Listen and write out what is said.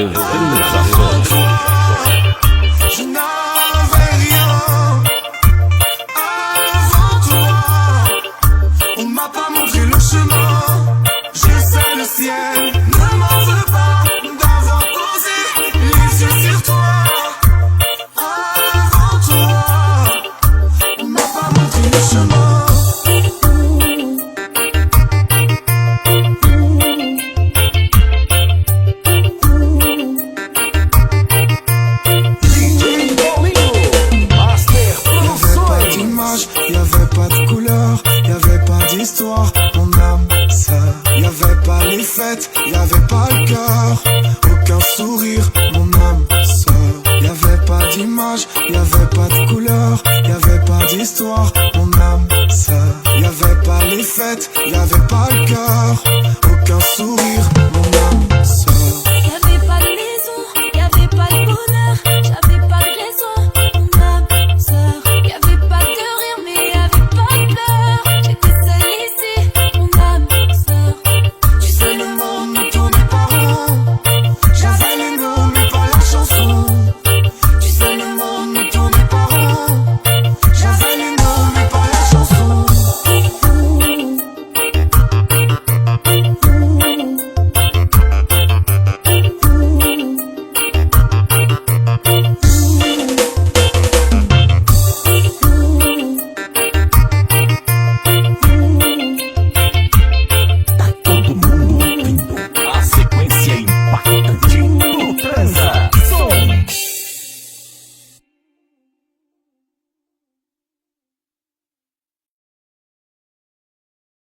Je n'avais rien avant toi. On m'a pas montré le chemin. Je sais le ciel. Ne m'en veux pas d'avoir posé les yeux sur toi. Avant toi, on m'a pas montré le chemin. Y'avait pas de couleur, y'avait pas d'histoire, mon âme sœur. Y'avait pas les fêtes, y'avait pas le cœur, aucun sourire, mon âme sœur. Y'avait pas d'image, y'avait pas de couleur, y'avait pas d'histoire, mon âme sœur. Y'avait pas les fêtes, y'avait pas le cœur, aucun sourire, mon âme